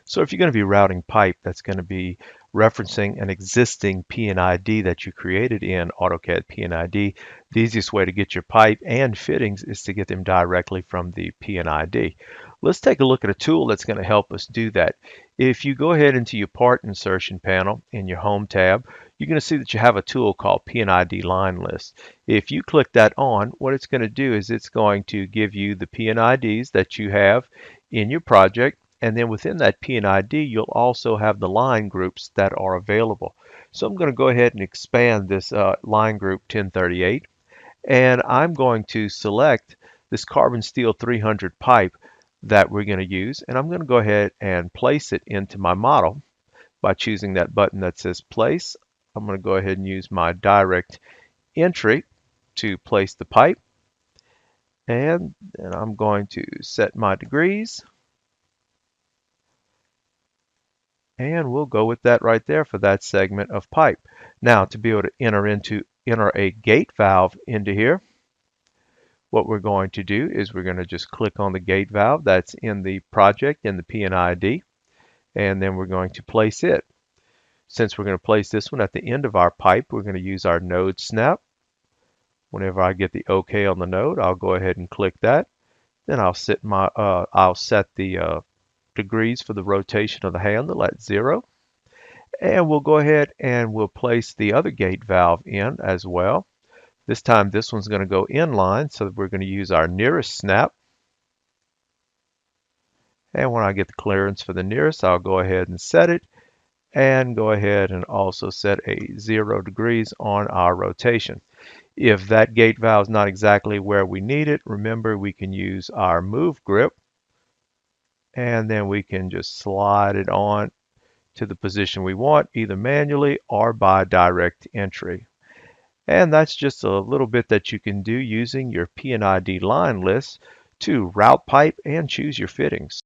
So if you're going to be routing pipe that's going to be referencing an existing PID that you created in AutoCAD PID, the easiest way to get your pipe and fittings is to get them directly from the PID. Let's take a look at a tool that's going to help us do that. If you go ahead into your part insertion panel in your home tab, you're going to see that you have a tool called PID line list. If you click that on, what it's going to do is it's going to give you the PIDs that you have in your project, and then within that PID you'll also have the line groups that are available. So I'm going to go ahead and expand this line group 1038, and I'm going to select this carbon steel 300 pipe that we're going to use, and I'm going to go ahead and place it into my model by choosing that button that says place. I'm going to go ahead and use my direct entry to place the pipe, and I'm going to set my degrees, and we'll go with that right there for that segment of pipe. Now, to be able to enter a gate valve into here, what we're going to do is we're going to just click on the gate valve that's in the project in the PID, and then we're going to place it. Since we're going to place this one at the end of our pipe, we're going to use our node snap. Whenever I get the OK on the node, I'll go ahead and click that. Then I'll set the degrees for the rotation of the handle at 0. And we'll go ahead and we'll place the other gate valve in as well. This time this one's going to go inline, so we're going to use our nearest snap. And when I get the clearance for the nearest, I'll go ahead and set it, and go ahead and also set a 0 degrees on our rotation. If that gate valve is not exactly where we need it, remember we can use our move grip, and then we can just slide it on to the position we want, either manually or by direct entry. And that's just a little bit that you can do using your PID line list to route pipe and choose your fittings.